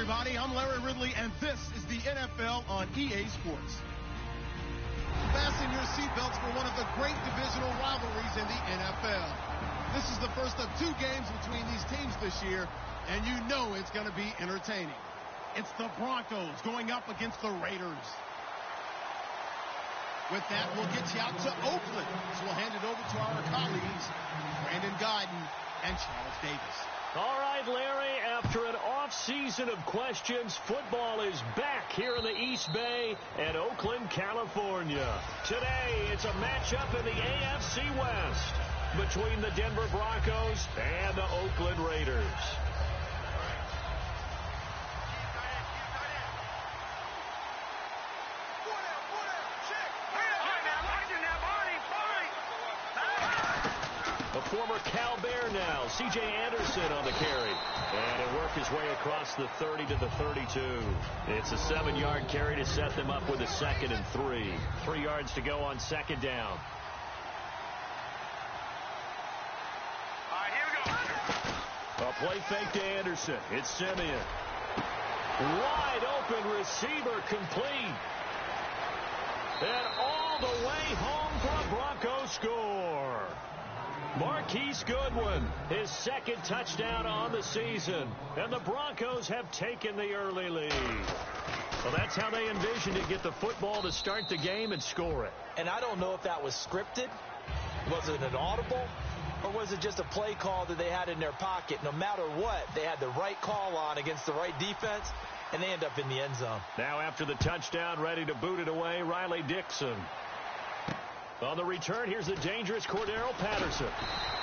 everybody. I'm Larry Ridley, and this is the NFL on EA Sports. Fasten your seatbelts for one of the great divisional rivalries in the NFL. This is the first of 2 games between these teams this year, and you know it's going to be entertaining. It's the Broncos going up against the Raiders. With that, we'll get you out to Oakland. So we'll hand it over to our colleagues, Brandon Guyton and Charles Davis. All right, Larry, after an off-season of questions, football is back here in the East Bay at Oakland, California. Today, it's a matchup in the AFC West between the Denver Broncos and the Oakland Raiders. Former Cal Bear now, C.J. Anderson on the carry. And he'll work his way across the 30 to the 32. It's a 7-yard carry to set them up with a 2nd and 3. 3 yards to go on 2nd down. All right, here we go. A play fake to Anderson. It's Simeon. Wide open receiver complete. And all the way home for a Broncos score. Marquise Goodwin, his 2nd touchdown on the season. And the Broncos have taken the early lead. Well, that's how they envisioned to get the football to start the game and score it. And I don't know if that was scripted. Was it an audible? Or was it just a play call that they had in their pocket? No matter what, they had the right call on against the right defense, and they end up in the end zone. Now after the touchdown, ready to boot it away, Riley Dixon. On the return, here's the dangerous Cordero Patterson.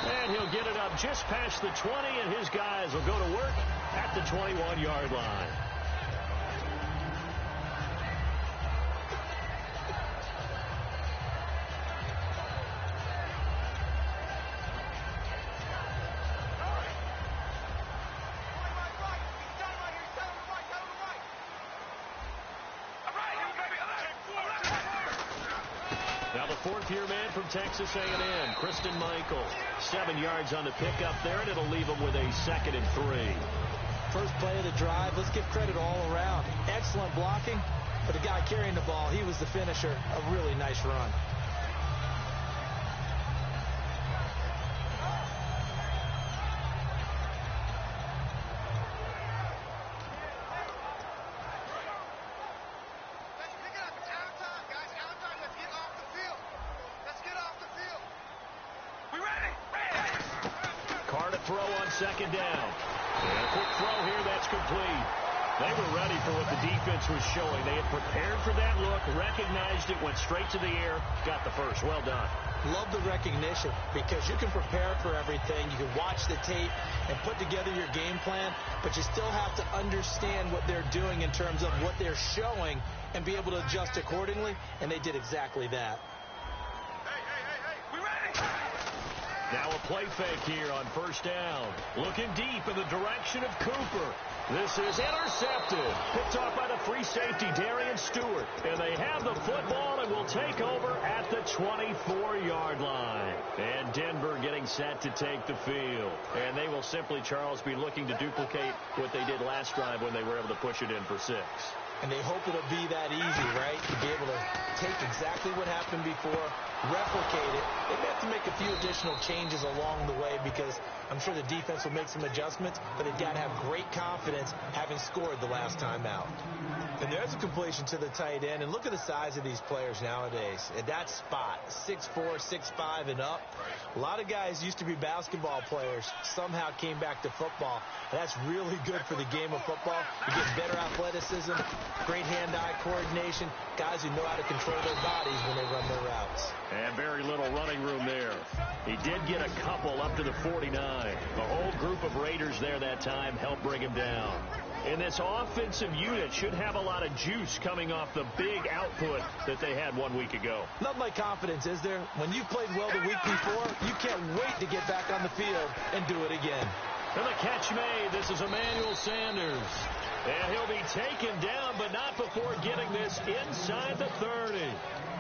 And he'll get it up just past the 20, and his guys will go to work at the 21-yard line. Now the 4th-year man from Texas A&M, Christine Michael. 7 yards on the pickup there, and it'll leave him with a 2nd and 3. First play of the drive, let's give credit all around. Excellent blocking, but the guy carrying the ball, he was the finisher. A really nice run. Throw on 2nd down. And a quick throw here, that's complete. They were ready for what the defense was showing. They had prepared for that look, recognized it, went straight to the air, got the first. Well done. Love the recognition because you can prepare for everything. You can watch the tape and put together your game plan, but you still have to understand what they're doing in terms of what they're showing and be able to adjust accordingly, and they did exactly that. Now a play fake here on 1st down. Looking deep in the direction of Cooper. This is intercepted. Picked off by the free safety, Darian Stewart. And they have the football and will take over at the 24-yard line. And Denver getting set to take the field. And they will simply, Charles, be looking to duplicate what they did last drive when they were able to push it in for 6. And they hope it'll be that easy, right? To be able to take exactly what happened before, replicate it. They may have to make a few additional changes along the way because I'm sure the defense will make some adjustments, but they've got to have great confidence having scored the last time out. And there's a completion to the tight end. And look at the size of these players nowadays. At that spot, 6'4", 6'5", and up. A lot of guys used to be basketball players, somehow came back to football. And that's really good for the game of football. You get better athleticism, great hand-eye coordination, guys who know how to control their bodies when they run their routes. And very little running room there. He did get a couple up to the 49. The whole group of Raiders there that time helped bring him down. And this offensive unit should have a lot of juice coming off the big output that they had 1 week ago. Nothing like confidence, is there? When you've played well the week before, you can't wait to get back on the field and do it again. And the catch made. This is Emmanuel Sanders. And he'll be taken down, but not before getting this inside the 30.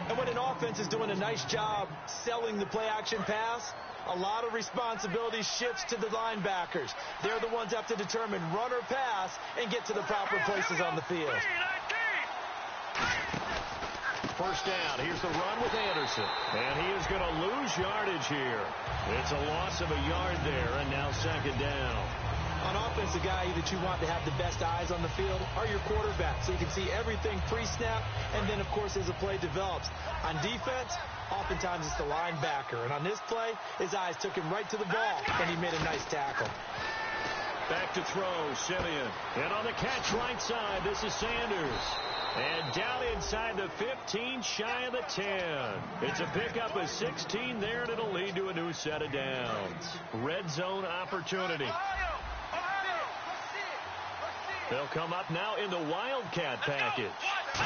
And when an offense is doing a nice job selling the play-action pass, a lot of responsibility shifts to the linebackers. They're the ones that have to determine run or pass and get to the proper places on the field. First down. Here's the run with Anderson. And he is going to lose yardage here. It's a loss of a yard there, and now second down. On offense, the guy that you want to have the best eyes on the field are your quarterbacks, so you can see everything pre-snap, and then, of course, as the play develops. On defense, oftentimes it's the linebacker. And on this play, his eyes took him right to the ball, and he made a nice tackle. Back to throw, Simeon. And on the catch right side, this is Sanders. And down inside the 15, shy of the 10. It's a pickup of 16 there, and it'll lead to a new set of downs. Red zone opportunity. They'll come up now in the Wildcat package.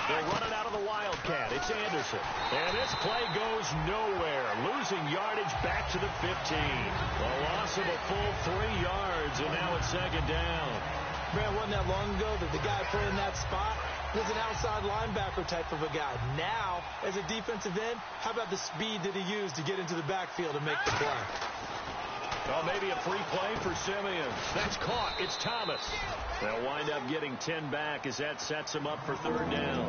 They'll run it out of the Wildcat. It's Anderson. And this play goes nowhere. Losing yardage back to the 15. A loss of a full 3 yards, and now it's second down. Man, wasn't that long ago that the guy playing that spot was an outside linebacker type of a guy. Now, as a defensive end, how about the speed that he used to get into the backfield and make the play? Well, maybe a free play for Simeon. That's caught. It's Thomas. They'll wind up getting 10 back as that sets them up for third down.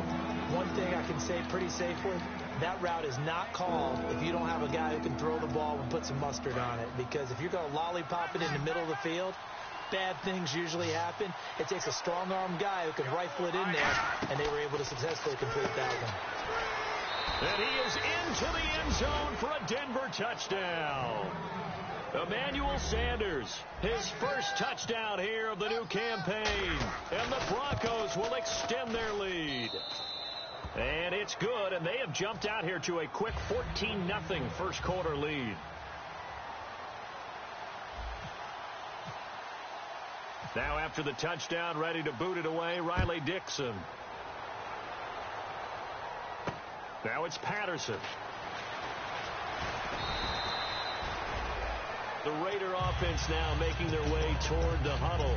One thing I can say pretty safely, that route is not called if you don't have a guy who can throw the ball and put some mustard on it. Because if you're going to lollipop it in the middle of the field, bad things usually happen. It takes a strong-arm guy who can rifle it in there, and they were able to successfully complete that one. And he is into the end zone for a Denver touchdown. Emmanuel Sanders, his first touchdown here of the new campaign. And the Broncos will extend their lead. And it's good, and they have jumped out here to a quick 14-0 first quarter lead. Now after the touchdown, ready to boot it away, Riley Dixon. Now it's Patterson. The Raider offense now making their way toward the huddle.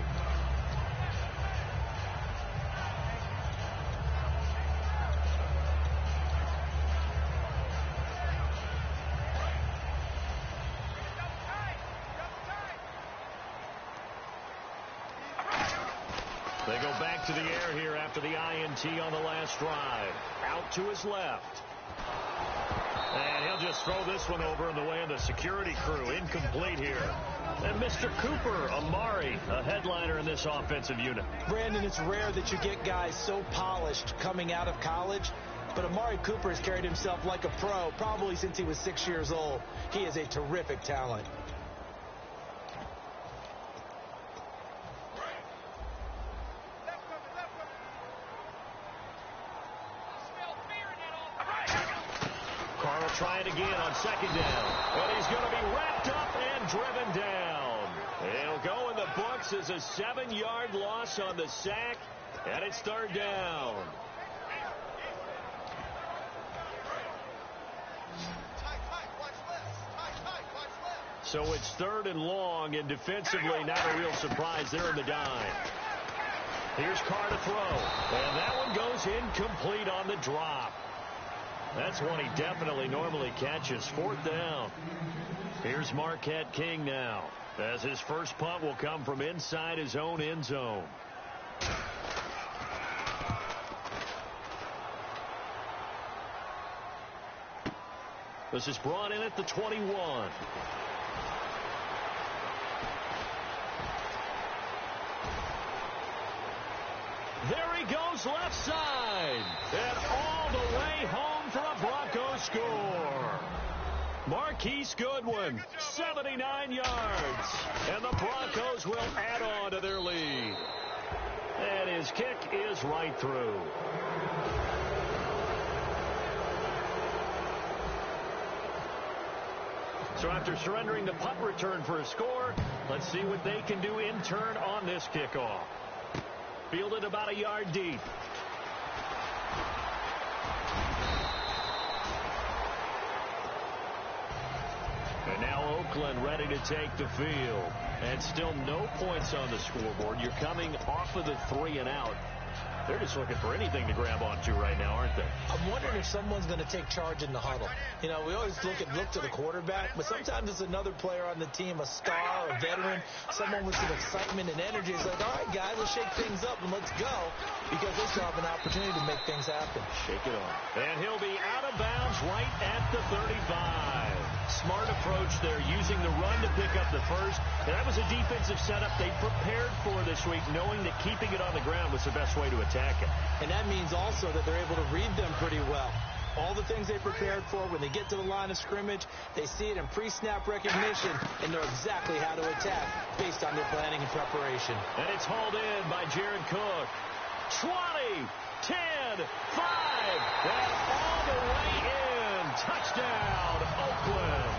They go back to the air here after the INT on the last drive. Out to his left. And he'll just throw this one over in the way of the security crew. Incomplete here. And Mr. Cooper, Amari, a headliner in this offensive unit. Brandon, it's rare that you get guys so polished coming out of college. But Amari Cooper has carried himself like a pro probably since he was 6 years old. He is a terrific talent. Try it again on second down. And he's going to be wrapped up and driven down. It'll go in the books as a 7-yard loss on the sack. And it's third down. So it's third and long, and defensively not a real surprise there in the dime. Here's Carr to throw. And that one goes incomplete on the drop. That's one he definitely normally catches. Fourth down. Here's Marquette King now, as his first punt will come from inside his own end zone. This is brought in at the 21. There he goes left side. And all the way home for a Broncos score. Marquise Goodwin, 79 yards. And the Broncos will add on to their lead. And his kick is right through. So after surrendering the punt return for a score, let's see what they can do in turn on this kickoff. Fielded about a yard deep. And now Oakland ready to take the field. And still no points on the scoreboard. You're coming off of the 3 and out. They're just looking for anything to grab onto right now, aren't they? I'm wondering if someone's going to take charge in the huddle. You know, we always look to the quarterback, but sometimes it's another player on the team, a star, a veteran, someone with some excitement and energy. It's like, all right, guys, let's shake things up and let's go, because they still have an opportunity to make things happen. Shake it off. And he'll be out of bounds right at the 35. Smart approach there, using the run to pick up the first. And that was a defensive setup they prepared for this week, knowing that keeping it on the ground was the best way to attack it. And that means also that they're able to read them pretty well. All the things they prepared for, when they get to the line of scrimmage, they see it in pre-snap recognition and know exactly how to attack based on their planning and preparation. And it's hauled in by Jared Cook. 20, 10, 5, and all the way in. Touchdown, Oakland.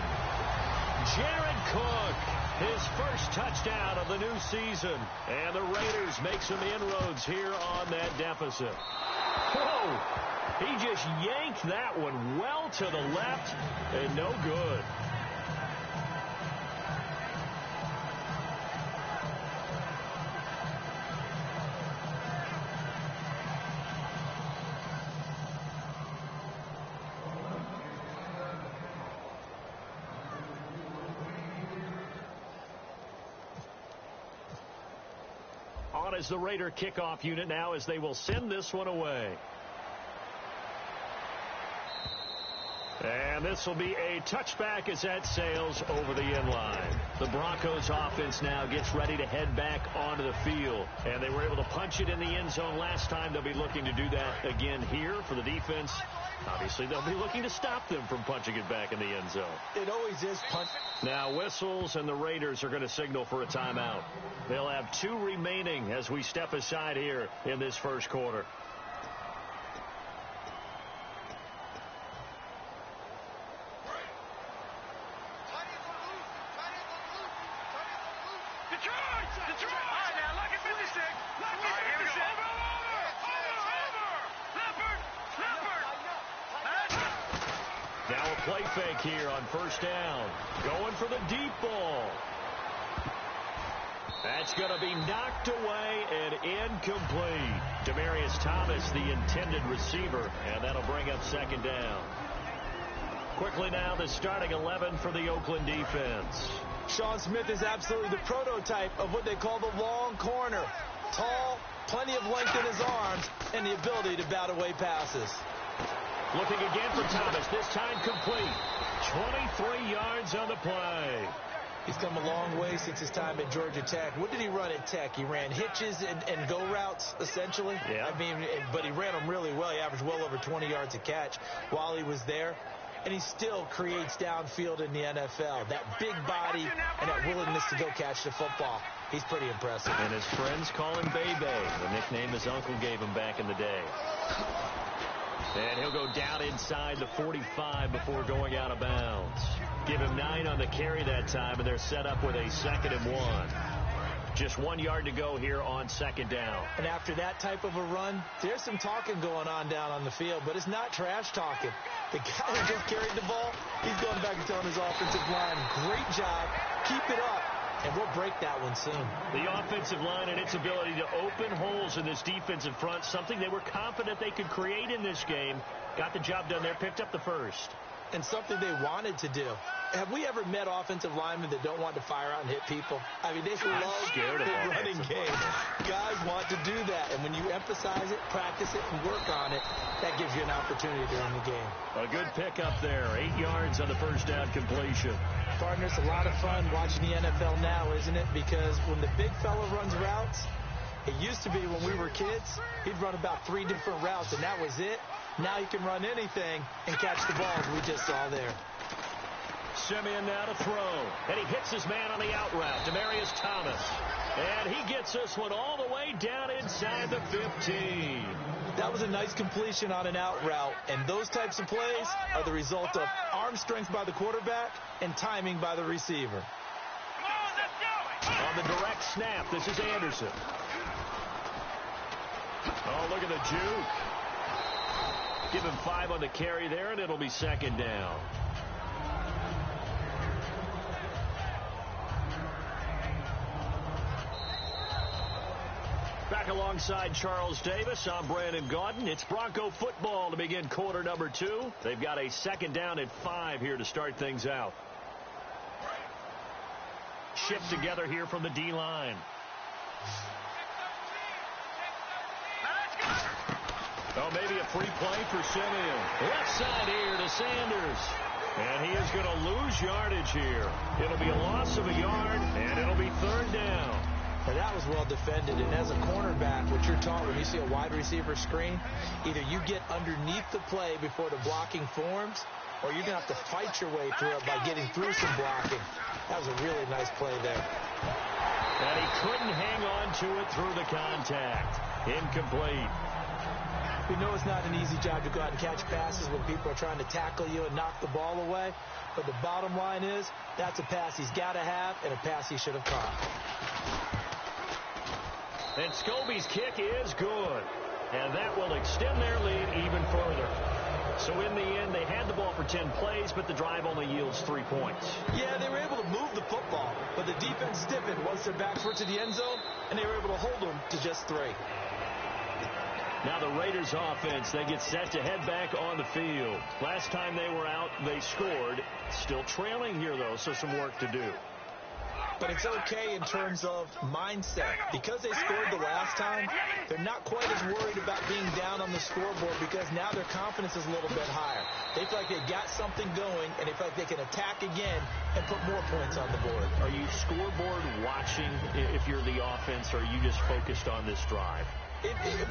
Jared Cook, his first touchdown of the new season. And the Raiders make some inroads here on that deficit. Whoa! He just yanked that one well to the left, and no good. On is the Raider kickoff unit now, as they will send this one away. And this will be a touchback as that sails over the end line. The Broncos offense now gets ready to head back onto the field. And they were able to punch it in the end zone last time. They'll be looking to do that again here for the defense. Obviously, they'll be looking to stop them from punching it back in the end zone. It always is punch. Now whistles, and the Raiders are going to signal for a timeout. They'll have 2 remaining as we step aside here in this first quarter. Now a play fake here on first down. Going for the deep ball. That's going to be knocked away and incomplete. Demaryius Thomas, the intended receiver, and that'll bring up second down. Quickly now, the starting 11 for the Oakland defense. Sean Smith is absolutely the prototype of what they call the long corner. Tall, plenty of length in his arms, and the ability to bat away passes. Looking again for Thomas, this time complete. 23 yards on the play. He's come a long way since his time at Georgia Tech. What did he run at Tech? He ran hitches and go routes, essentially. Yeah. I mean, but he ran them really well. He averaged well over 20 yards a catch while he was there. And he still creates downfield in the NFL. That big body and that willingness to go catch the football. He's pretty impressive. And his friends call him Bebe, the nickname his uncle gave him back in the day. And he'll go down inside the 45 before going out of bounds. Give him 9 on the carry that time, and they're set up with a 2nd and 1. Just 1 yard to go here on second down. And after that type of a run, there's some talking going on down on the field, but it's not trash talking. The guy who just carried the ball, he's going back and telling his offensive line, great job, keep it up, and we'll break that one soon. The offensive line and its ability to open holes in this defensive front, something they were confident they could create in this game. Got the job done there, picked up the first. And something they wanted to do. Have we ever met offensive linemen that don't want to fire out and hit people? I mean, they love the running game. Guys want to do that. And when you emphasize it, practice it, and work on it, that gives you an opportunity during the game. A good pickup there. 8 yards on the first down completion. Partner, it's a lot of fun watching the NFL now, isn't it? Because when the big fella runs routes, it used to be when we were kids, he'd run about 3 different routes, and that was it. Now he can run anything and catch the ball, as we just saw there. Simeon now to throw. And he hits his man on the out route, Demaryius Thomas. And he gets this one all the way down inside the 15. That was a nice completion on an out route. And those types of plays are the result of arm strength by the quarterback and timing by the receiver. On the direct snap, this is Anderson. Oh, look at the juke. Give him 5 on the carry there, and it'll be second down. Back alongside Charles Davis, I'm Brandon Gaudin. It's Bronco football to begin quarter number 2. They've got a second down and 5 here to start things out. Shift together here from the D-line. Oh, maybe a free play for Simeon. Left side here to Sanders. And he is going to lose yardage here. It'll be a loss of a yard, and it'll be third down. Now, that was well defended, and as a cornerback, what you're taught when you see a wide receiver screen, either you get underneath the play before the blocking forms, or you're going to have to fight your way through it by getting through some blocking. That was a really nice play there. And he couldn't hang on to it through the contact. Incomplete. We know it's not an easy job to go out and catch passes when people are trying to tackle you and knock the ball away, but the bottom line is that's a pass he's got to have and a pass he should have caught. And Scobie's kick is good. And that will extend their lead even further. So in the end, they had the ball for 10 plays, but the drive only yields 3 points. Yeah, they were able to move the football, but the defense stiffened once they're back towards the end zone, and they were able to hold them to just 3. Now the Raiders offense, they get set to head back on the field. Last time they were out, they scored. Still trailing here, though, so some work to do. But it's okay in terms of mindset. Because they scored the last time, they're not quite as worried about being down on the scoreboard because now their confidence is a little bit higher. They feel like they've got something going, and they feel like they can attack again and put more points on the board. Are you scoreboard watching if you're the offense, or are you just focused on this drive?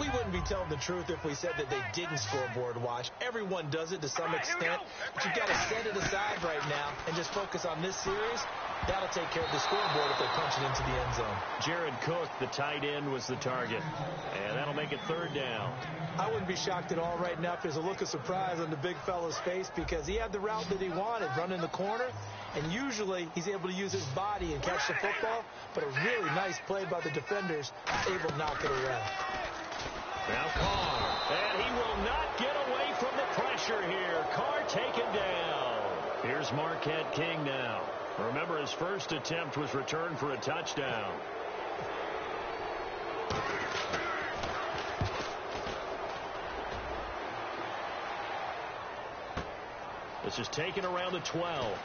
We wouldn't be telling the truth if we said that they didn't scoreboard watch. Everyone does it to some extent, but you've got to set it aside right now and just focus on this series. That'll take care of the scoreboard if they punch it into the end zone. Jared Cook, the tight end, was the target, and that'll make it third down. I wouldn't be shocked at all right now if there's a look of surprise on the big fella's face because he had the route that he wanted, running the corner, and usually he's able to use his body and catch the football, but a really nice play by the defenders, able to knock it away. Now Carr, and he will not get away from the pressure here. Carr taken down. Here's Marquette King now. Remember, his first attempt was returned for a touchdown. This is taken around the 12.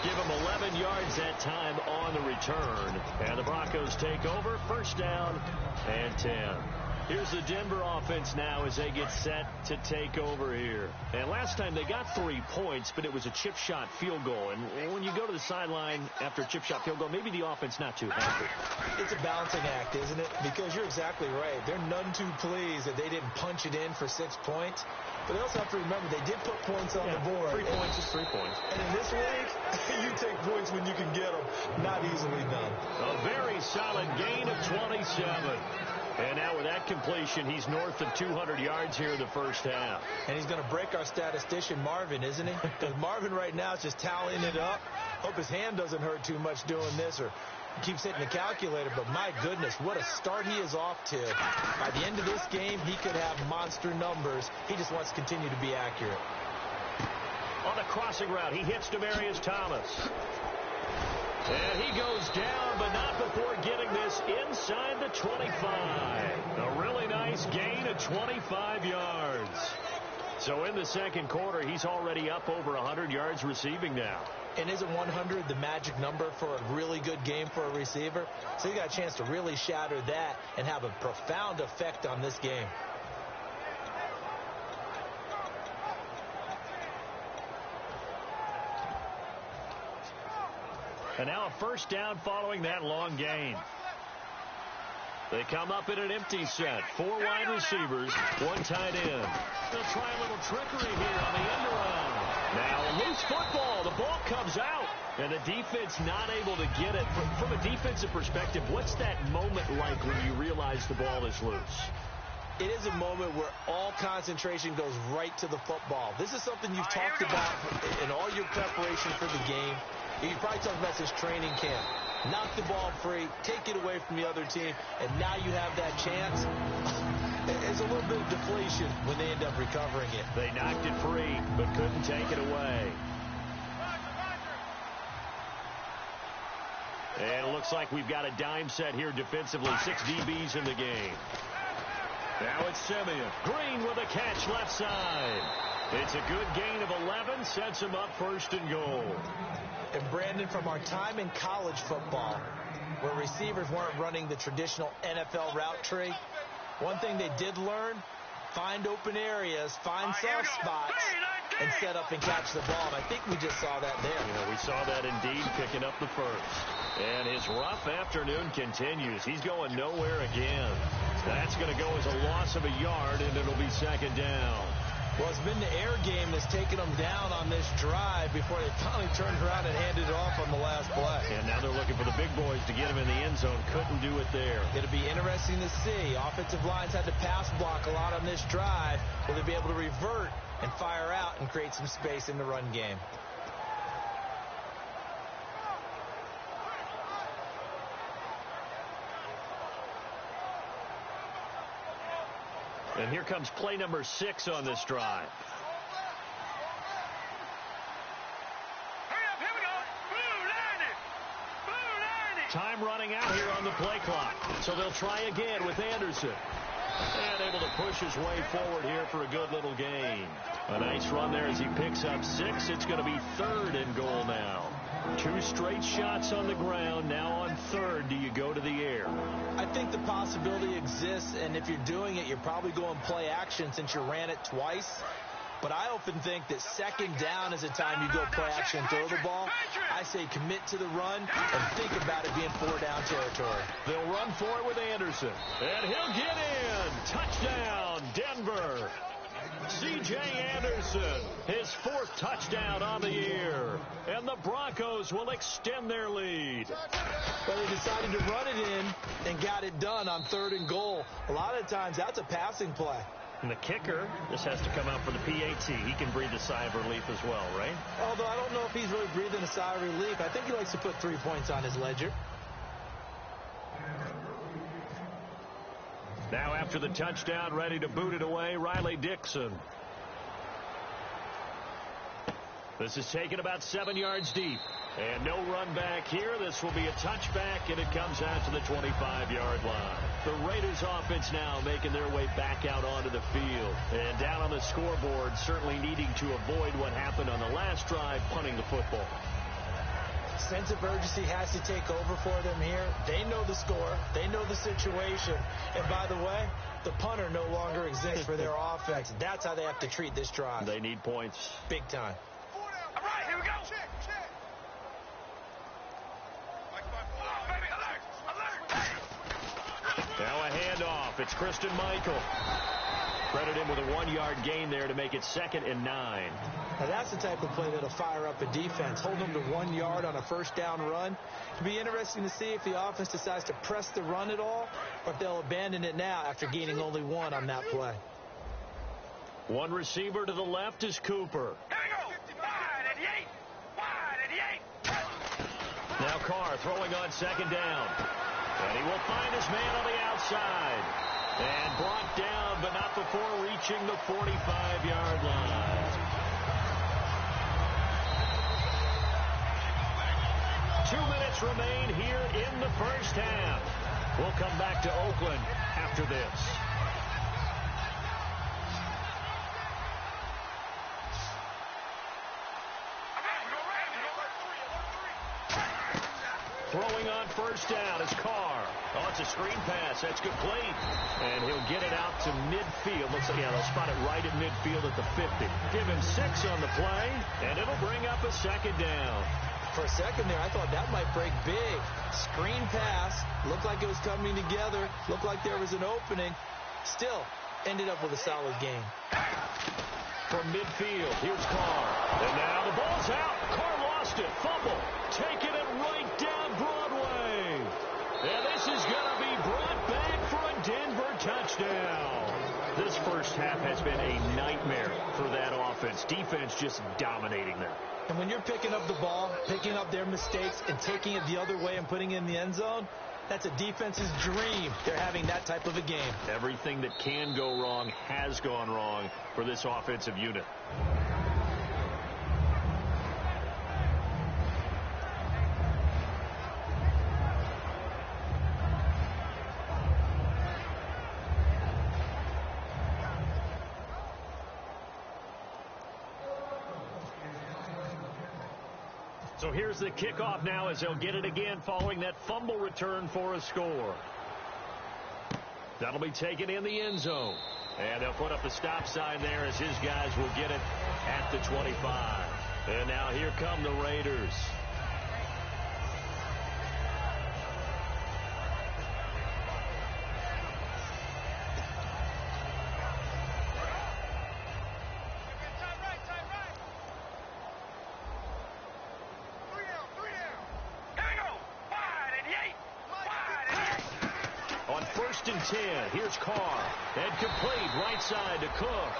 Give him 11 yards that time on the return. And the Broncos take over. First down and 10. Here's the Denver offense now as they get set to take over here. And last time they got 3 points, but it was a chip shot field goal. And when you go to the sideline after a chip shot field goal, maybe the offense not too happy. It's a balancing act, isn't it? Because you're exactly right. They're none too pleased that they didn't punch it in for 6 points. But they also have to remember they did put points on the board. 3 points is 3 points. And in this league, you take points when you can get them. Not easily done. A very solid gain of 27. And now with that completion, he's north of 200 yards here in the first half. And he's going to break our statistician, Marvin, isn't he? Because Marvin right now is just tallying it up. Hope his hand doesn't hurt too much doing this or keeps hitting the calculator. But my goodness, what a start he is off to. By the end of this game, he could have monster numbers. He just wants to continue to be accurate. On the crossing route, he hits Demaryius Thomas. And he goes down, but not before getting this inside the 25. A really nice gain of 25 yards. So in the second quarter, he's already up over 100 yards receiving now. And isn't 100 the magic number for a really good game for a receiver? So you got a chance to really shatter that and have a profound effect on this game. And now a first down following that long gain. They come up in an empty set. 4 wide receivers, 1 tight end. They'll try a little trickery here on the end around. Now a loose football. The ball comes out. And the defense not able to get it. From a defensive perspective, what's that moment like when you realize the ball is loose? It is a moment where all concentration goes right to the football. This is something you've talked about in all your preparation for the game. You probably talked about this training camp. Knock the ball free, take it away from the other team, and now you have that chance. It's a little bit of deflation when they end up recovering it. They knocked it free, but couldn't take it away. And it looks like we've got a dime set here defensively. 6 DBs in the game. Now it's Simeon. Green with a catch left side. It's a good gain of 11. Sets him up 1st and goal. And Brandon, from our time in college football, where receivers weren't running the traditional NFL route tree, one thing they did learn, find open areas, find soft spots, and set up and catch the ball. And I think we just saw that there. Yeah, we saw that indeed, picking up the first. And his rough afternoon continues. He's going nowhere again. That's going to go as a loss of a yard, and it'll be 2nd down. Well, it's been the air game that's taken them down on this drive before they finally turned around and handed it off on the last play. And now they're looking for the big boys to get him in the end zone. Couldn't do it there. It'll be interesting to see. Offensive lines had to pass block a lot on this drive. Will they be able to revert and fire out and create some space in the run game? And here comes play number 6 on this drive. Hurry up, here we go. Blue 90. Time running out here on the play clock. So they'll try again with Anderson. And able to push his way forward here for a good little gain. A nice run there as he picks up 6. It's going to be 3rd and goal now. 2 straight shots on the ground. Now on 3rd, do you go to the air? I think the possibility exists, and if you're doing it, you're probably going play action since you ran it twice. But I often think that 2nd down is the time you go play action and throw the ball. I say commit to the run and think about it being 4-down territory. They'll run for it with Anderson. And he'll get in. Touchdown, Denver. C.J. Anderson, his 4th touchdown on the year. And the Broncos will extend their lead. But they decided to run it in and got it done on 3rd and goal. A lot of times that's a passing play. And the kicker, this has to come out for the PAT. He can breathe a sigh of relief as well, right? Although I don't know if he's really breathing a sigh of relief. I think he likes to put 3 points on his ledger. Now after the touchdown, ready to boot it away, Riley Dixon. This is taken about 7 yards deep. And no run back here. This will be a touchback, and it comes out to the 25-yard line. The Raiders offense now making their way back out onto the field. And down on the scoreboard, certainly needing to avoid what happened on the last drive, punting the football. Sense of urgency has to take over for them here. They know the score. They know the situation. And by the way, the punter no longer exists for their offense. That's how they have to treat this drive. They need points. Big time. All right, here we go. Check. Oh, baby, alert. Now a handoff. It's Christian Michael. Credit him with a 1-yard gain there to make it 2nd and 9. Now that's the type of play that'll fire up a defense. Hold them to 1 yard on a 1st down run. It'll be interesting to see if the offense decides to press the run at all, or if they'll abandon it now after gaining only 1 on that play. One receiver to the left is Cooper. Here we go. Wide 88. Now Carr throwing on 2nd down. And he will find his man on the outside. And brought down, but not before reaching the 45-yard line. 2 minutes remain here in the 1st half. We'll come back to Oakland after this. Throwing on 1st down is Carr. Oh, it's a screen pass. That's complete. And he'll get it out to midfield. Looks like, yeah, they'll spot it right at midfield at the 50. Give him 6 on the play, and it'll bring up a 2nd down. For a second there, I thought that might break big. Screen pass. Looked like it was coming together. Looked like there was an opening. Still, ended up with a solid game. From midfield, here's Carr. And now the ball's out. Carr lost it. Fumble. Taking it right down Broadway. And this is going to be brought back for a Denver touchdown. This 1st half has been a nightmare for that offense. Defense just dominating them. And when you're picking up the ball, picking up their mistakes, and taking it the other way and putting it in the end zone, that's a defense's dream. They're having that type of a game. Everything that can go wrong has gone wrong for this offensive unit. So here's the kickoff now as they'll get it again following that fumble return for a score. That'll be taken in the end zone. And they'll put up the stop sign there as his guys will get it at the 25. And now here come the Raiders. On 1st and 10, here's Carr. And complete right side to Cook.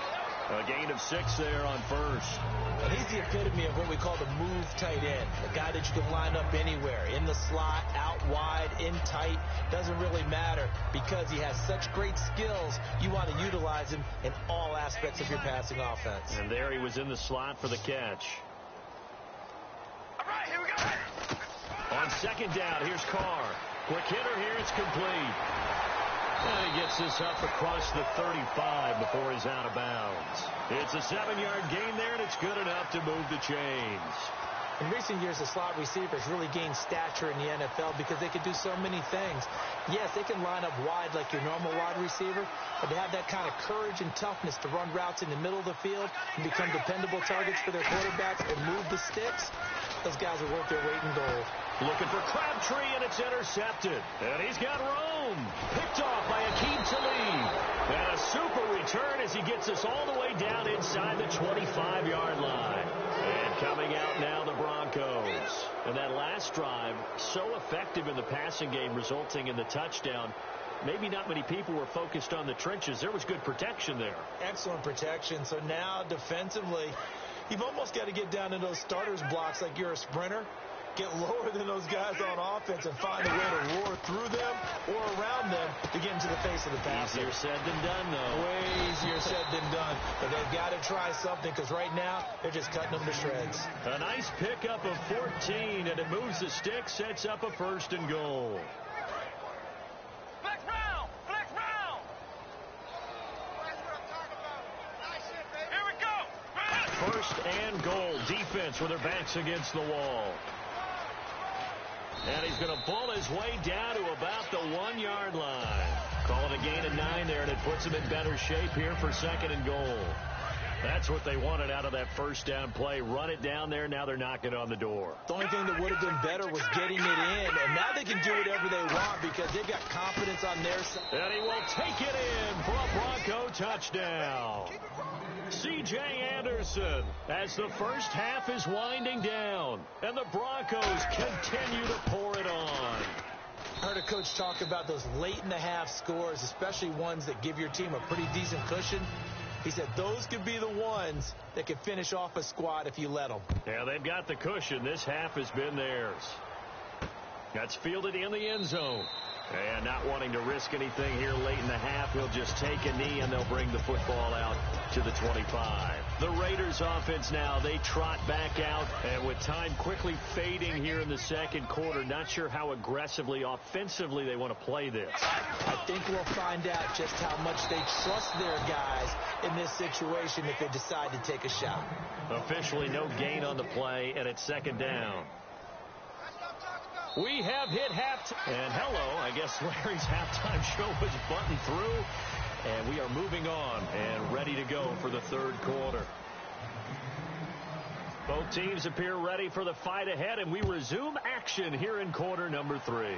A gain of 6 there on 1st. And he's the epitome of what we call the move tight end. A guy that you can line up anywhere. In the slot, out wide, in tight. Doesn't really matter because he has such great skills. You want to utilize him in all aspects of your passing offense. And there he was in the slot for the catch. All right, here we go. On 2nd down, here's Carr. Quick hitter here, it's complete. And he gets this up across the 35 before he's out of bounds. It's a 7-yard gain there, and it's good enough to move the chains. In recent years, the slot receivers really gained stature in the NFL because they can do so many things. Yes, they can line up wide like your normal wide receiver, but to have that kind of courage and toughness to run routes in the middle of the field and become dependable targets for their quarterbacks and move the sticks, those guys are worth their weight in gold. Looking for Crabtree, and it's intercepted. And he's got Rome. Picked off by Akeem Talib. And a super return as he gets us all the way down inside the 25-yard line. And coming out now, the Broncos. And that last drive, so effective in the passing game, resulting in the touchdown. Maybe not many people were focused on the trenches. There was good protection there. Excellent protection. So now, defensively, you've almost got to get down in those starters blocks like you're a sprinter. Get lower than those guys on offense and find a way to roar through them or around them to get into the face of the passer. Easier said than done, though. Way easier said than done. But they've got to try something because right now they're just cutting them to shreds. A nice pickup of 14, and it moves the stick, sets up a 1st and goal. Flex round! Flex round! Here we go! 1st and goal. Defense with their backs against the wall. And he's going to pull his way down to about the 1-yard line. Call it a gain of 9 there, and it puts him in better shape here for 2nd and goal. That's what they wanted out of that 1st down play. Run it down there. Now they're knocking on the door. The only thing that would have been better was getting it in. And now they can do whatever they want because they've got confidence on their side. And he will take it in for a Bronco touchdown. C.J. Anderson as the first half is winding down. And the Broncos continue to pour it on. I heard a coach talk about those late in the half scores, especially ones that give your team a pretty decent cushion. He said those could be the ones that can finish off a squad if you let them. Yeah, they've got the cushion. This half has been theirs. That's fielded in the end zone. And not wanting to risk anything here late in the half, he'll just take a knee and they'll bring the football out to the 25. The Raiders offense now, they trot back out, and with time quickly fading here in the 2nd quarter, not sure how aggressively, offensively they want to play this. I think we'll find out just how much they trust their guys in this situation if they decide to take a shot. Officially no gain on the play, and it's 2nd down. We have hit halftime. And hello, I guess Larry's halftime show is buttoned through. And we are moving on and ready to go for the 3rd quarter. Both teams appear ready for the fight ahead, and we resume action here in quarter number 3.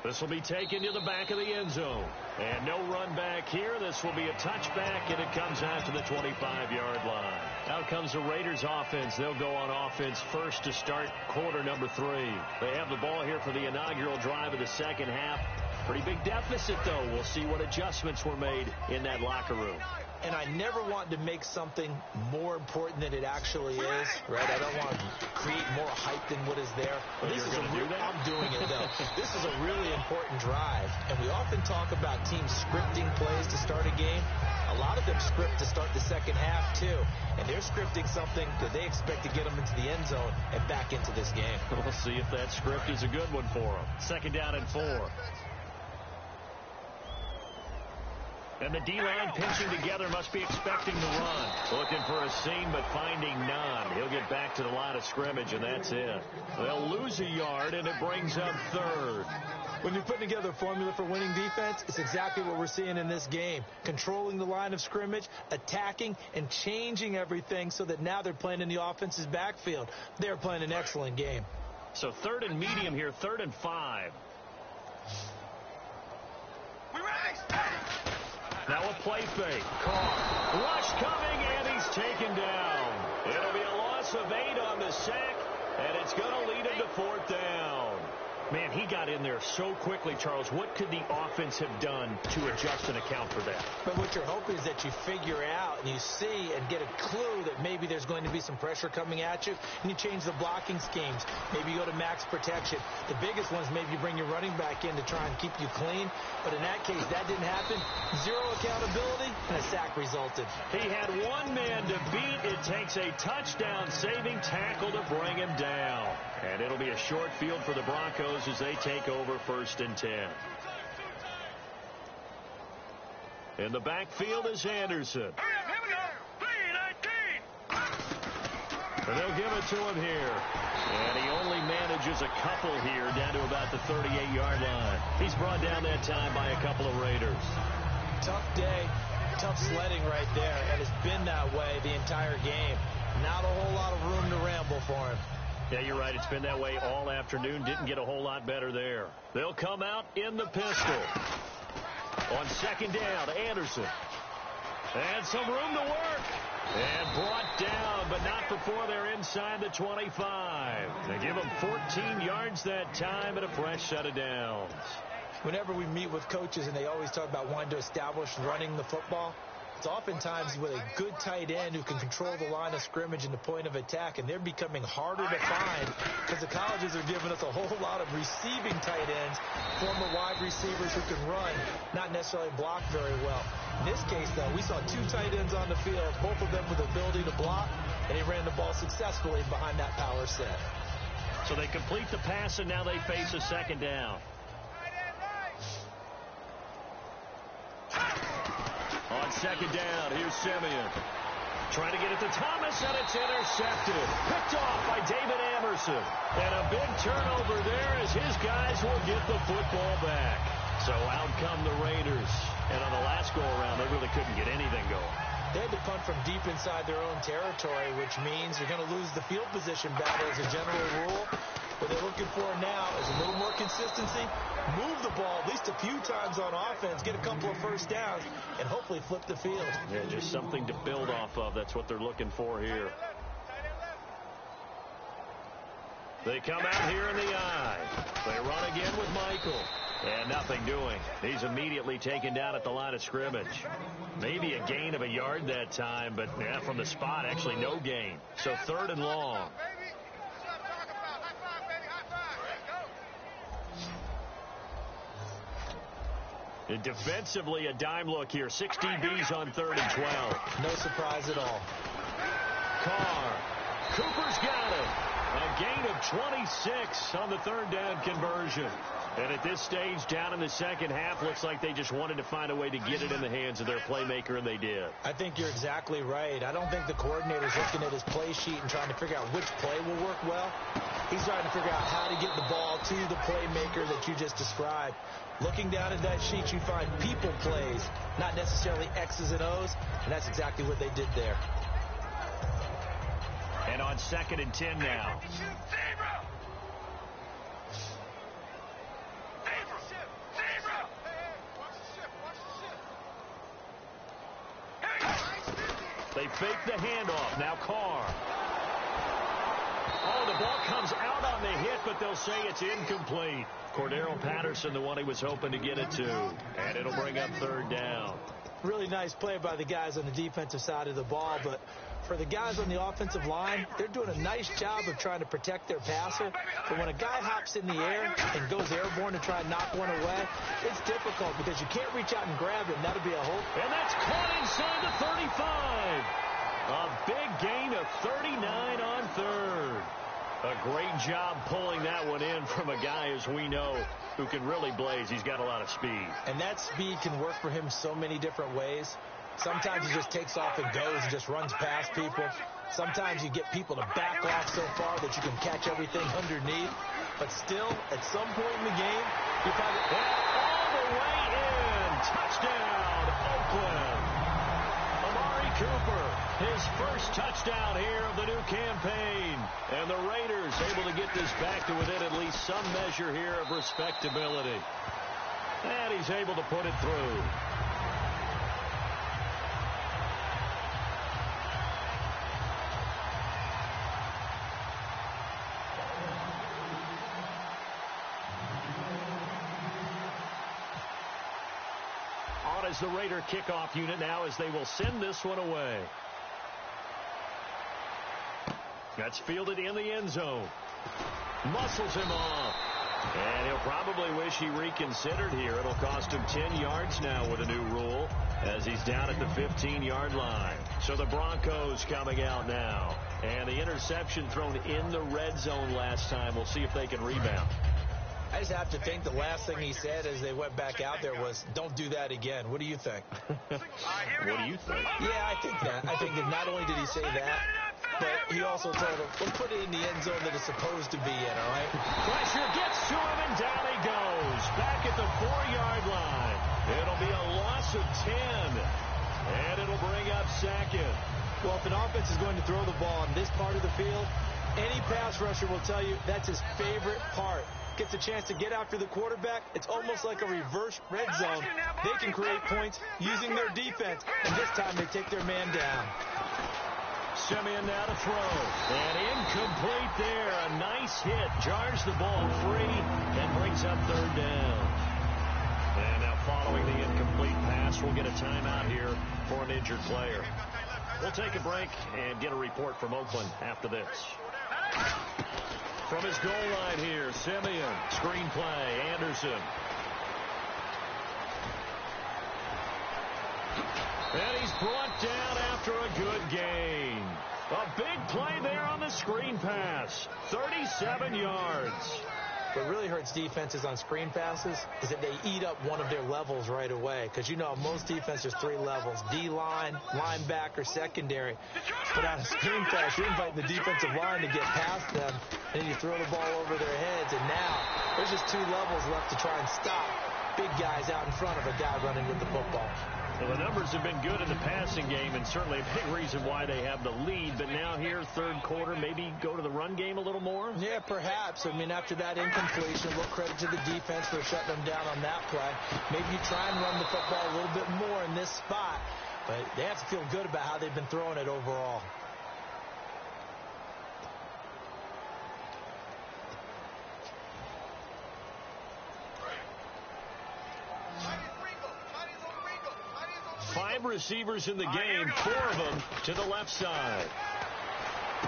This will be taken to the back of the end zone. And no run back here. This will be a touchback, and it comes out to the 25-yard line. Out comes the Raiders offense. They'll go on offense first to start quarter number 3. They have the ball here for the inaugural drive of the 2nd half. Pretty big deficit, though. We'll see what adjustments were made in that locker room. And I never want to make something more important than it actually is, right? I don't want to create more hype than what is there. But this is I'm doing it, though. This is a really important drive. And we often talk about teams scripting plays to start a game. A lot of them script to start the 2nd half, too. And they're scripting something that they expect to get them into the end zone and back into this game. We'll see if that script is a good one for them. 2nd down and 4. And the D-line pinching together must be expecting the run. Looking for a seam, but finding none. He'll get back to the line of scrimmage, and that's it. They'll lose a yard, and it brings up third. When you're putting together a formula for winning defense, it's exactly what we're seeing in this game. Controlling the line of scrimmage, attacking, and changing everything so that now they're playing in the offense's backfield. They're playing an excellent game. So third and medium here, 3rd and 5. We ready? Now a play fake. Carr. Rush coming, and he's taken down. It'll be a loss of 8 on the sack, and it's going to lead him to 4th down. Man, he got in there so quickly, Charles. What could the offense have done to adjust and account for that? But what you're hoping is that you figure out and you see and get a clue that maybe there's going to be some pressure coming at you, and you change the blocking schemes. Maybe you go to max protection. The biggest ones, maybe you bring your running back in to try and keep you clean. But in that case, that didn't happen. 0 accountability, and a sack resulted. He had one man to beat. It takes a touchdown-saving tackle to bring him down. And it'll be a short field for the Broncos as they take over 1st and 10. In the backfield is Anderson. Here we go. 3-19. And they'll give it to him here. And he only manages a couple here down to about the 38-yard line. He's brought down that time by a couple of Raiders. Tough day, tough sledding right there, and it's been that way the entire game. Not a whole lot of room to ramble for him. Yeah, you're right. It's been that way all afternoon. Didn't get a whole lot better there. They'll come out in the pistol. On 2nd down, Anderson. And some room to work. And brought down, but not before they're inside the 25. They give them 14 yards that time and a fresh set of downs. Whenever we meet with coaches and they always talk about wanting to establish running the football, it's oftentimes with a good tight end who can control the line of scrimmage and the point of attack, and they're becoming harder to find because the colleges are giving us a whole lot of receiving tight ends, former wide receivers who can run, not necessarily block very well. In this case, though, we saw 2 tight ends on the field, both of them with the ability to block, and they ran the ball successfully behind that power set. So they complete the pass, and now they face a 2nd down. On 2nd down, here's Simeon. Trying to get it to Thomas, and it's intercepted. Picked off by David Amerson. And a big turnover there as his guys will get the football back. So out come the Raiders. And on the last go-around, they really couldn't get anything going. They had to punt from deep inside their own territory, which means you're going to lose the field position battle as a general rule. What they're looking for now is a little more consistency, move the ball at least a few times on offense, get a couple of 1st downs, and hopefully flip the field. Yeah, just something to build off of. That's what they're looking for here. They come out here in the eye. They run again with Michael. And nothing doing. He's immediately taken down at the line of scrimmage. Maybe a gain of a yard that time, but yeah, from the spot, actually no gain. So 3rd and long. And defensively, a dime look here. 6 DBs on 3rd and 12. No surprise at all. Carr. Cooper's got it. A gain of 26 on the 3rd down conversion. And at this stage, down in the second half, looks like they just wanted to find a way to get it in the hands of their playmaker, and they did. I think you're exactly right. I don't think the coordinator's looking at his play sheet and trying to figure out which play will work well. He's trying to figure out how to get the ball to the playmaker that you just described. Looking down at that sheet, you find people plays, not necessarily X's and O's, and that's exactly what they did there. And on 2nd and 10 now. They fake the handoff. Now Carr. Oh, the ball comes out on the hit, but they'll say it's incomplete. Cordero Patterson, the one he was hoping to get it to. And it'll bring up 3rd down. Really nice play by the guys on the defensive side of the ball, but for the guys on the offensive line, they're doing a nice job of trying to protect their passer. But when a guy hops in the air and goes airborne to try and knock one away, it's difficult because you can't reach out and grab it, and that'll be a hope. And that's caught inside the 35. A big gain of 39 on 3rd. A great job pulling that one in from a guy, as we know, who can really blaze. He's got a lot of speed. And that speed can work for him so many different ways. Sometimes he just takes off and goes and just runs past people. Sometimes you get people to back off so far that you can catch everything underneath. But still, at some point in the game, you find it all the way in. Touchdown, Oakland. Amari Cooper, his first touchdown here of the new campaign. And the Raiders able to get this back to within at least some measure here of respectability. And he's able to put it through. On is the Raider kickoff unit now as they will send this one away. That's fielded in the end zone. Muscles him off. And he'll probably wish he reconsidered here. It'll cost him 10 yards now with a new rule as he's down at the 15-yard line. So the Broncos coming out now. And the interception thrown in the red zone last time. We'll see if they can rebound. I just have to think the last thing he said as they went back out there was, don't do that again. What do you think? What do you think? Yeah, I think that. I think that not only did he say that, but he also told him, well, put it in the end zone that it's supposed to be in, all right? Pressure gets to him, and down he goes. Back at the 4-yard line. It'll be a loss of 10, and it'll bring up second. Well, if an offense is going to throw the ball on this part of the field, any pass rusher will tell you that's his favorite part. Gets a chance to get after the quarterback. It's almost like a reverse red zone. They can create points using their defense, and this time they take their man down. Simeon now to throw, and incomplete there. A nice hit, jars the ball free, and brings up third down. And now following the incomplete pass, we'll get a timeout here for an injured player. We'll take a break and get a report from Oakland after this. From his goal line here, Simeon, screen play, Anderson. And he's brought down after a good gain. A big play there on the screen pass. 37 yards. What really hurts defenses on screen passes is that they eat up one of their levels right away. Because, you know, most defenses, 3 levels. D-line, linebacker, secondary. But on a screen pass, you're inviting the defensive line to get past them. And you throw the ball over their heads. And now there's just 2 levels left to try and stop big guys out in front of a guy running with the football. Well, the numbers have been good in the passing game, and certainly a big reason why they have the lead. But now here, third quarter, maybe go to the run game a little more? Yeah, perhaps. I mean, after that incompletion, a little credit to the defense for shutting them down on that play. Maybe you try and run the football a little bit more in this spot. But they have to feel good about how they've been throwing it overall. Five receivers in the game, 4 of them to the left side.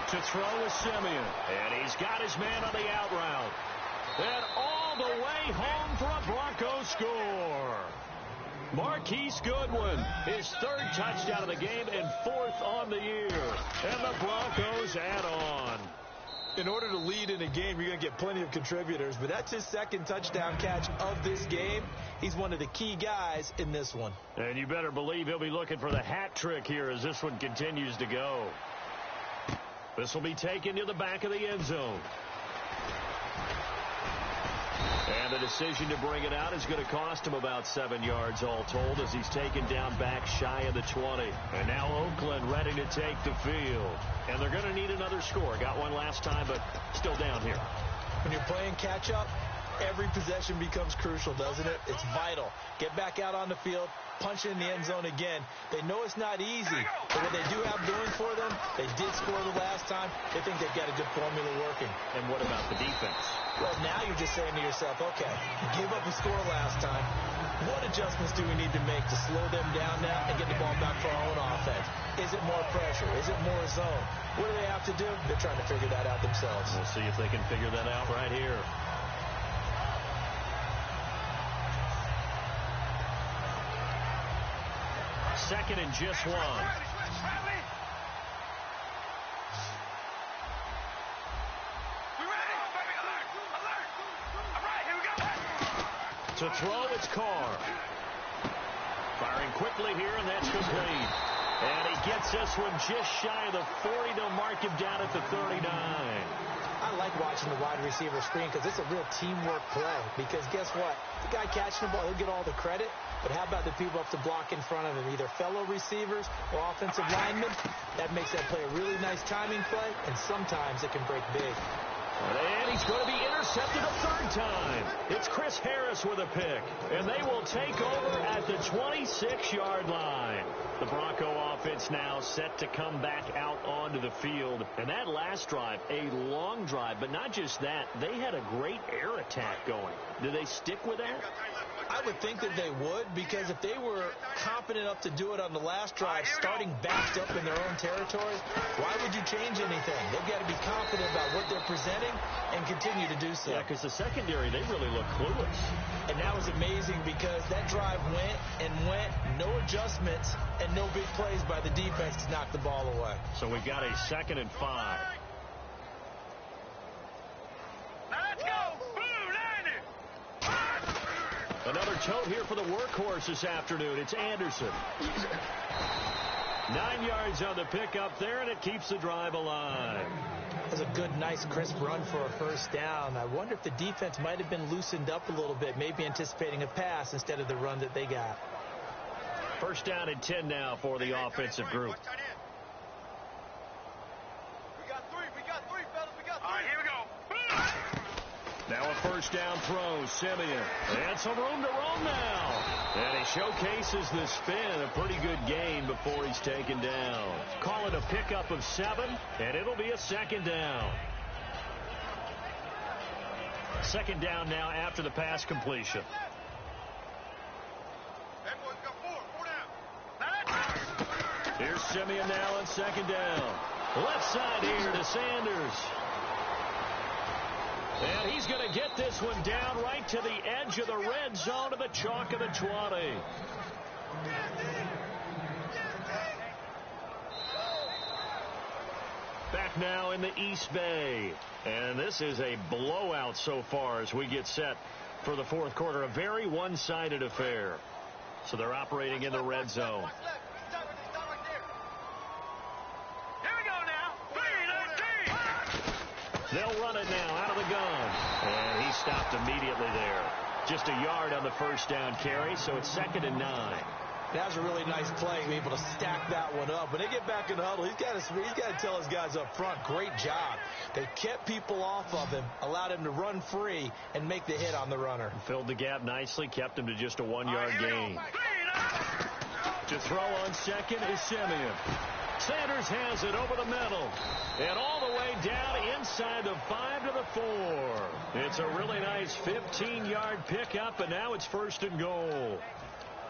To throw is Simeon, and he's got his man on the out route. And all the way home for a Broncos score. Marquise Goodwin, his 3rd touchdown of the game and 4th on the year. And the Broncos add on. In order to lead in a game, you're going to get plenty of contributors, but that's his 2nd touchdown catch of this game. He's one of the key guys in this one. And you better believe he'll be looking for the hat trick here as this one continues to go. This will be taken to the back of the end zone. And the decision to bring it out is going to cost him about 7 yards all told as he's taken down back shy of the 20. And now Oakland ready to take the field. And they're going to need another score. Got one last time, but still down here. When you're playing catch-up, every possession becomes crucial, doesn't it? It's vital. Get back out on the field, punch it in the end zone again. They know it's not easy, but what they do have going for them, they did score the last time. They think they've got a good formula working. And what about the defense? Well, now you're just saying to yourself, okay, gave up a score last time. What adjustments do we need to make to slow them down now and get the ball back for our own offense? Is it more pressure? Is it more zone? What do they have to do? They're trying to figure that out themselves. We'll see if they can figure that out right here. Second and just 1. To throw, it's Carr. Firing quickly here, and that's complete. And he gets this one just shy of the 40. They'll mark him down at the 39. I like watching the wide receiver screen because it's a real teamwork play. Because guess what? The guy catching the ball, he'll get all the credit. But how about the people up to block in front of him, either fellow receivers or offensive linemen? That makes that play a really nice timing play, and sometimes it can break big. And he's going to be intercepted a third time. It's Chris Harris with a pick. And they will take over at the 26-yard line. The Bronco offense now set to come back out onto the field. And that last drive, a long drive. But not just that, they had a great air attack going. Do they stick with that? I would think that they would, because if they were confident enough to do it on the last drive, starting backed up in their own territory, why would you change anything? They've got to be confident about what they're presenting and continue to do so. Yeah, because the secondary, they really look clueless. And that was amazing because that drive went and went, no adjustments, and no big plays by the defense to knock the ball away. So we've got a 2nd and 5. Now let's go. Boom, landed. Another tote here for the workhorse this afternoon. It's Anderson. 9 yards on the pickup there, and it keeps the drive alive. That was a good, nice, crisp run for a first down. I wonder if the defense might have been loosened up a little bit, maybe anticipating a pass instead of the run that they got. First down and 10 now for the offensive group. We got three, fellas. We got three. All right, here we go. Now a first down throw. Simeon. And some room to roam now. And he showcases the spin. A pretty good gain before he's taken down. Call it a pickup of 7, and it'll be a 2nd down. 2nd down now after the pass completion. That boy's got four down. Here's Simeon now on 2nd down. Left side here to Sanders. And he's going to get this one down right to the edge of the red zone of the chalk of the 20. Back now in the East Bay. And this is a blowout so far as we get set for the 4th quarter. A very one-sided affair. So they're operating in the red zone. They'll run it now out of the gun. And he stopped immediately there. Just a yard on the first down carry, so it's 2nd and 9. That was a really nice play, be able to stack that one up. When they get back in the huddle, he's got to tell his guys up front, great job. They kept people off of him, allowed him to run free, and make the hit on the runner. Filled the gap nicely, kept him to just a 1-yard gain. To throw on 2nd is Simeon. Sanders has it over the middle. And all the way down inside the 5 to the 4. It's a really nice 15-yard pickup, and now it's 1st and goal.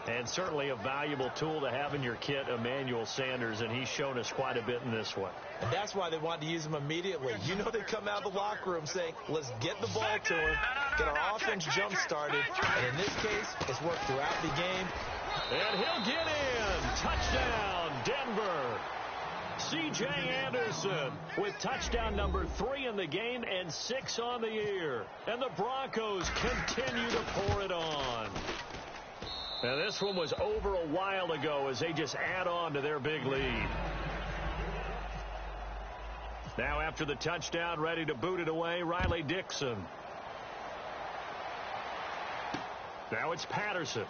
And certainly a valuable tool to have in your kit, Emmanuel Sanders, and he's shown us quite a bit in this one. And that's why they wanted to use him immediately. You know, they come out of the locker room saying, let's get the ball to him, get our offense jump-started. And in this case, it's worked throughout the game. And he'll get in. Touchdown, Denver. C.J. Anderson with touchdown number 3 in the game and 6 on the year. And the Broncos continue to pour it on. Now, this one was over a while ago as they just add on to their big lead. Now, after the touchdown, ready to boot it away, Riley Dixon. Now it's Patterson.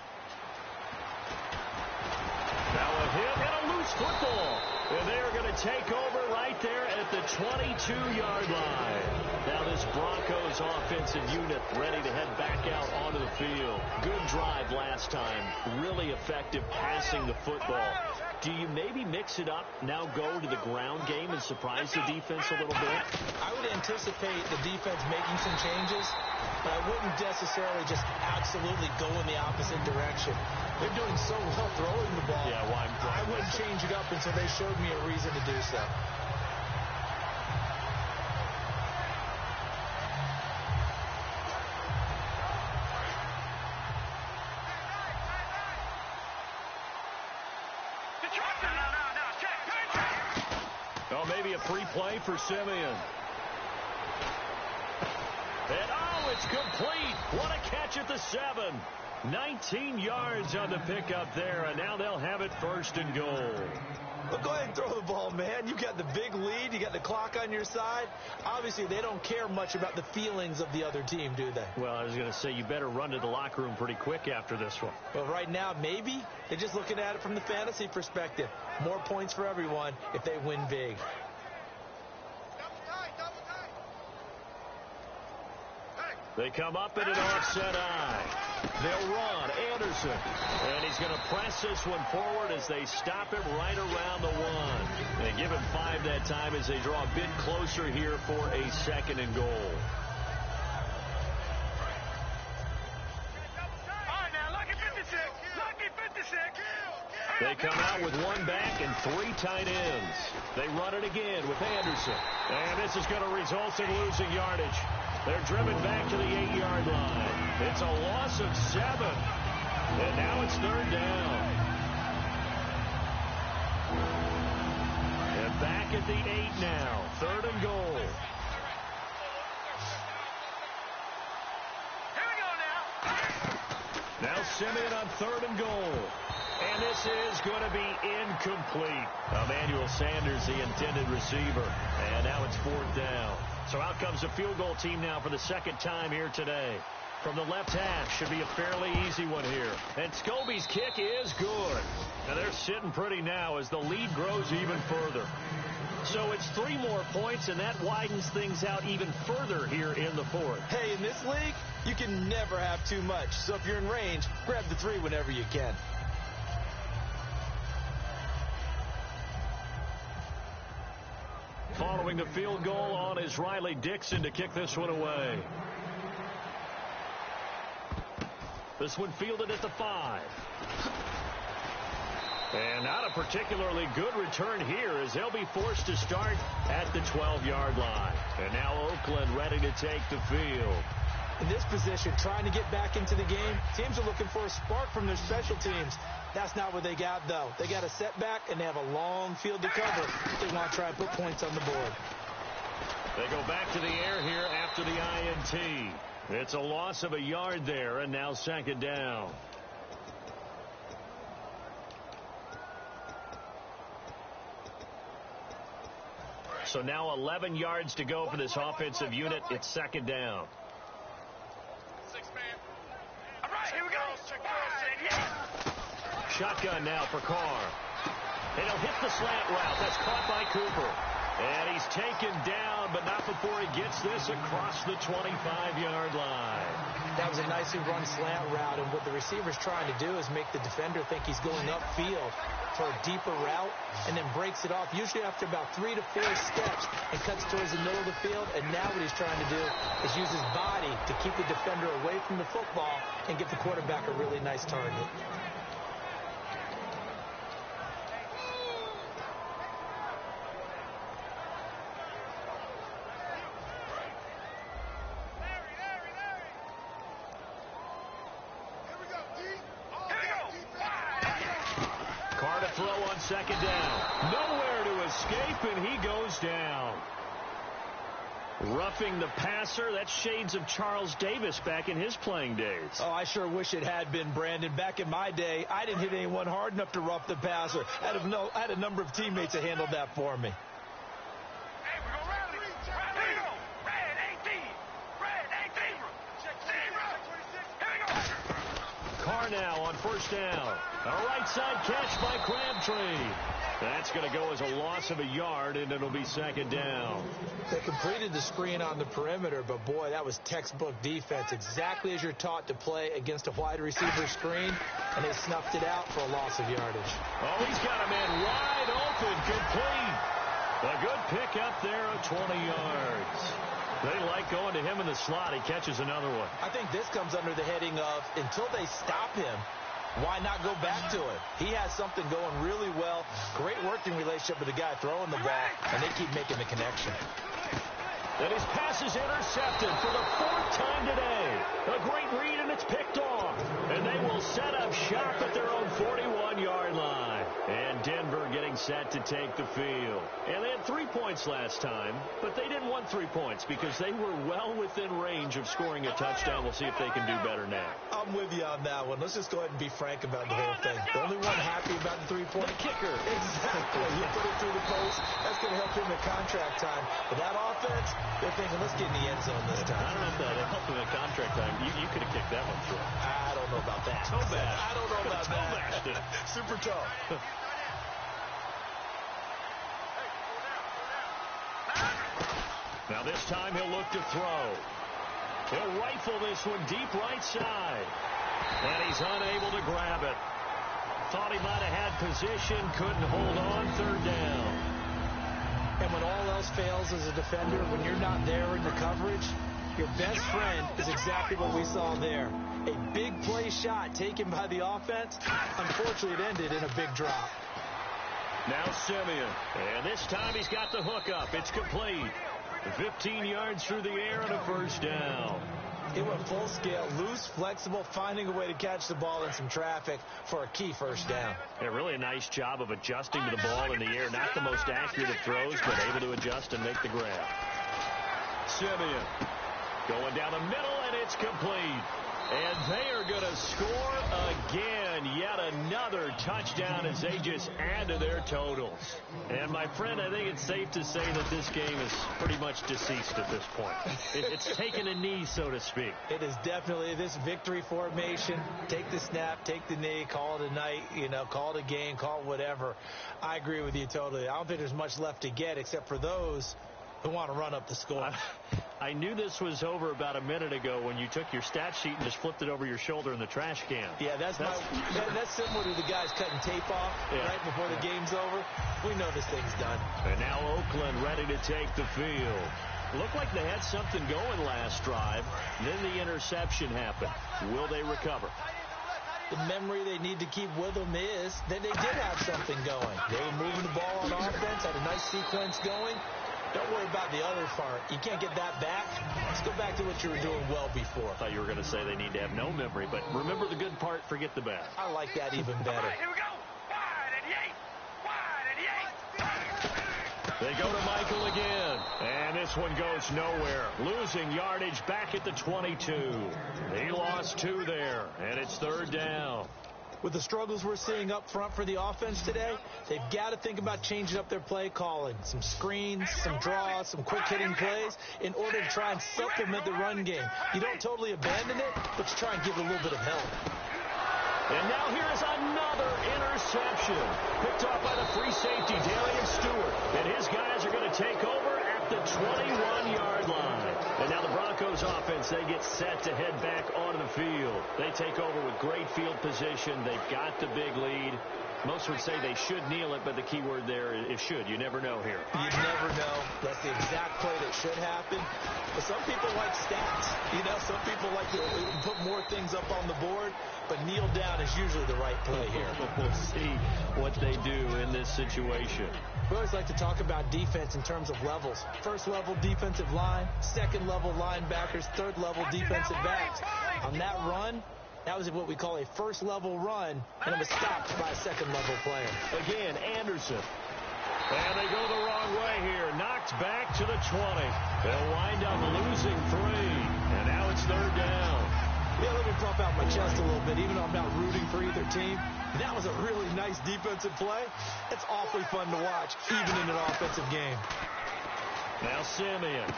Now a hit and a loose football. And they're going to take over right there at the 22-yard line. Now this Broncos offensive unit ready to head back out onto the field. Good drive last time. Really effective passing the football. Do you maybe mix it up, now go to the ground game and surprise the defense a little bit? I would anticipate the defense making some changes, but I wouldn't necessarily just absolutely go in the opposite direction. They're doing so well throwing the ball. Yeah, well, I wouldn't change it up until they showed me a reason to do so. Oh, maybe a free play for Simeon. And oh, it's complete. What a catch at the 7. 19 yards on the pickup there, and now they'll have it 1st and goal. Well, go ahead and throw the ball, man. You got the big lead. You got the clock on your side. Obviously, they don't care much about the feelings of the other team, do they? Well, I was going to say you better run to the locker room pretty quick after this one. Well, right now, maybe they're just looking at it from the fantasy perspective. More points for everyone if they win big. They come up in an offset eye. They'll run. Anderson. And he's going to press this one forward as they stop him right around the 1. They give him 5 that time as they draw a bit closer here for a 2nd and goal. All right, now, lucky 56. Lucky 56. They come out with 1 back and 3 tight ends. They run it again with Anderson. And this is going to result in losing yardage. They're driven back to the 8-yard line. It's a loss of 7. And now it's 3rd down. And back at the 8 now. 3rd and goal. Here we go now. Now Simeon on 3rd and goal. And this is going to be incomplete. Emmanuel Sanders, the intended receiver. And now it's 4th down. So out comes the field goal team now for the 2nd time here today. From the left half, should be a fairly easy one here. And Scobie's kick is good. Now they're sitting pretty now as the lead grows even further. So it's 3 more points, and that widens things out even further here in the 4th. Hey, in this league, you can never have too much. So if you're in range, grab the 3 whenever you can. Following the field goal on is Riley Dixon to kick this one away. This one fielded at the 5. And not a particularly good return here as they'll be forced to start at the 12-yard line. And now Oakland ready to take the field. In this position, trying to get back into the game, teams are looking for a spark from their special teams. That's not what they got, though. They got a setback, and they have a long field to cover. They want to try and put points on the board. They go back to the air here after the INT. It's a loss of a yard there, and now 2nd down. So now 11 yards to go for this offensive unit. It's 2nd down. 6 man. All right, here we go. Shotgun now for Carr. And he'll hit the slant route. That's caught by Cooper. And he's taken down, but not before he gets this across the 25-yard line. That was a nicely run slant route, and what the receiver's trying to do is make the defender think he's going upfield for a deeper route, and then breaks it off, usually after about 3 to 4 steps, and cuts towards the middle of the field. And now what he's trying to do is use his body to keep the defender away from the football and give the quarterback a really nice target. Throw on 2nd down. Nowhere to escape, and he goes down. Roughing the passer, that's shades of Charles Davis back in his playing days. Oh, I sure wish it had been, Brandon. Back in my day, I didn't hit anyone hard enough to rough the passer. I had a number of teammates that handled that for me. Hey, we're going to rally. Here we go. Red 18. Red 18. Check 0. Here we go. Carr now on 1st down. A right side catch by Crabtree. That's going to go as a loss of a yard, and it'll be 2nd down. They completed the screen on the perimeter, but boy, that was textbook defense, exactly as you're taught to play against a wide receiver screen, and they snuffed it out for a loss of yardage. Oh, he's got a man wide open, complete. A good pick up there of 20 yards. They like going to him in the slot. He catches another one. I think this comes under the heading of, until they stop him, why not go back to it? He has something going really well. Great working relationship with the guy throwing the ball, and they keep making the connection. And his pass is intercepted for the 4th time today. A great read, and it's picked off. And they will set up shop at their own 41-yard line. And Denver getting getting set to take the field. And they had 3 points last time, but they didn't want 3 points because they were well within range of scoring a touchdown. We'll see if they can do better now. I'm with you on that one. Let's just go ahead and be frank about the whole thing. The only one happy about the 3-point kicker. Exactly. You put it through the post. That's going to help him at contract time. But that offense, they're thinking, let's get in the end zone this time. I don't know if that helped him at contract time. You could have kicked that one through. I don't know about that. Toe bash. I don't know about that. Bashed it. Super toe. Now this time he'll look to throw. He'll rifle this one deep right side. And he's unable to grab it. Thought he might have had position, couldn't hold on, 3rd down. And when all else fails as a defender, when you're not there in the coverage, your best friend is exactly what we saw there. A big play shot taken by the offense. Unfortunately, it ended in a big drop. Now Simeon. And this time he's got the hook up. It's complete. 15 yards through the air and a 1st down. It went full scale, loose, flexible, finding a way to catch the ball in some traffic for a key 1st down. Yeah, really a nice job of adjusting to the ball in the air. Not the most accurate of throws, but able to adjust and make the grab. Simeon going down the middle, and it's complete. And they are going to score again. Yet another touchdown as they just add to their totals. And, my friend, I think it's safe to say that this game is pretty much deceased at this point. It's taken a knee, so to speak. It is definitely this victory formation. Take the snap, take the knee, call it a night, call it a game, call it whatever. I agree with you totally. I don't think there's much left to get except for those who want to run up the score. I knew this was over about a minute ago when you took your stat sheet and just flipped it over your shoulder in the trash can. Yeah, that's similar to the guys cutting tape off right before the game's over. We know this thing's done. And now Oakland ready to take the field. Looked like they had something going last drive. Then the interception happened. Will they recover? The memory they need to keep with them is that they did have something going. They were moving the ball on offense, had a nice sequence going. Don't worry about the other part. You can't get that back. Let's go back to what you were doing well before. I thought you were going to say they need to have no memory, but remember the good part, forget the bad. I like that even better. All right, here we go. Wide and yank. Wide and yank. They go to Michael again. And this one goes nowhere. Losing yardage back at the 22. He lost 2 there, and it's 3rd down. With the struggles we're seeing up front for the offense today, they've got to think about changing up their play calling. Some screens, some draws, some quick-hitting plays in order to try and supplement the run game. You don't totally abandon it, but you try and give it a little bit of help. And now here is another interception. Picked off by the free safety, Darian Stewart. And his guys are going to take over at the 21-yard line. And now the Broncos offense, they get set to head back onto the field. They take over with great field position. They've got the big lead. Most would say they should kneel it, but the key word there is should. You never know here. You never know. That's the exact play that should happen. But some people like stats. Some people like to put more things up on the board, but kneel down is usually the right play here. We'll see what they do in this situation. We always like to talk about defense in terms of levels. First level defensive line, second level linebackers, third level defensive backs. On that run, that was what we call a first level run, and it was stopped by a second level player. Again, Anderson. And they go the wrong way here. Knocked back to the 20. They'll wind up losing 3. And now it's 3rd down. Yeah, let me pump out my chest a little bit, even though I'm not rooting for either team. That was a really nice defensive play. It's awfully fun to watch, even in an offensive game. Now Simeon.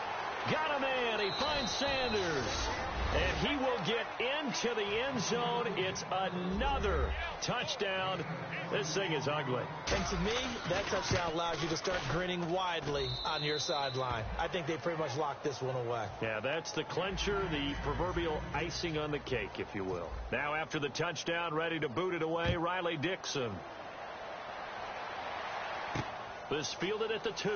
Got a man. He finds Sanders. And he will get into the end zone. It's another touchdown. This thing is ugly. And to me, that touchdown allows you to start grinning widely on your sideline. I think they pretty much locked this one away. Yeah, that's the clincher, the proverbial icing on the cake, if you will. Now after the touchdown, ready to boot it away, Riley Dixon. This fielded at the 2.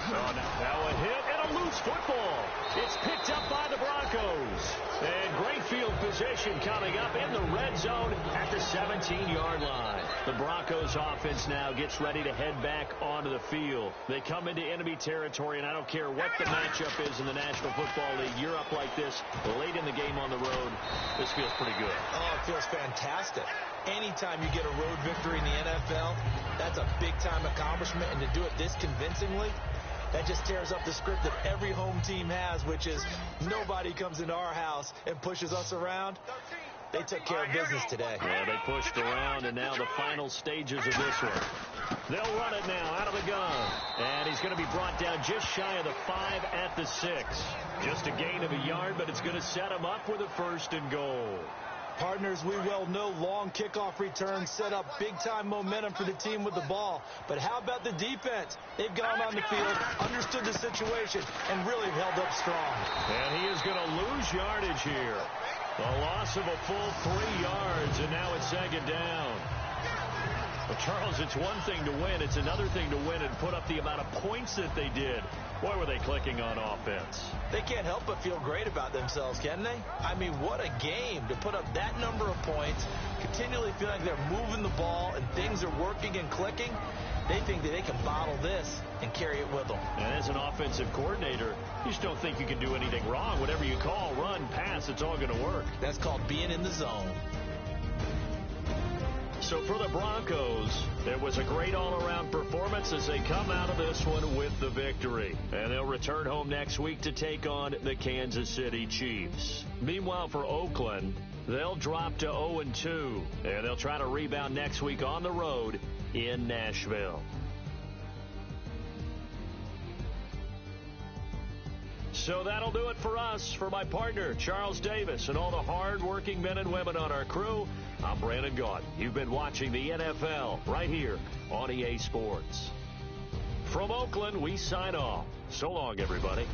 Oh, now a hit and got a loose football. It's picked up by the Broncos. And great field position coming up in the red zone at the 17-yard line. The Broncos offense now gets ready to head back onto the field. They come into enemy territory, and I don't care what the matchup is in the National Football League. You're up like this late in the game on the road. This feels pretty good. Oh, it feels fantastic. Anytime you get a road victory in the NFL, that's a big-time accomplishment, and to do it this convincingly, that just tears up the script that every home team has, which is nobody comes into our house and pushes us around. They took care of business today. Yeah, they pushed around, and now the final stages of this one. They'll run it now out of the gun. And he's going to be brought down just shy of the 5 at the 6. Just a gain of a yard, but it's going to set him up with a 1st and goal. Partners, we well know long kickoff returns set up big-time momentum for the team with the ball. But how about the defense? They've gone on the field, understood the situation, and really held up strong. And he is going to lose yardage here. A loss of a full 3 yards, and now it's 2nd down. Well, Charles, it's one thing to win. It's another thing to win and put up the amount of points that they did. Boy, were they clicking on offense. They can't help but feel great about themselves, can they? I mean, what a game to put up that number of points, continually feel like they're moving the ball and things are working and clicking. They think that they can bottle this and carry it with them. And as an offensive coordinator, you just don't think you can do anything wrong. Whatever you call, run, pass, it's all going to work. That's called being in the zone. So for the Broncos, it was a great all-around performance as they come out of this one with the victory. And they'll return home next week to take on the Kansas City Chiefs. Meanwhile, for Oakland, they'll drop to 0-2, and they'll try to rebound next week on the road in Nashville. So that'll do it for us. For my partner, Charles Davis, and all the hard-working men and women on our crew, I'm Brandon Gaudin. You've been watching the NFL right here on EA Sports. From Oakland, we sign off. So long, everybody.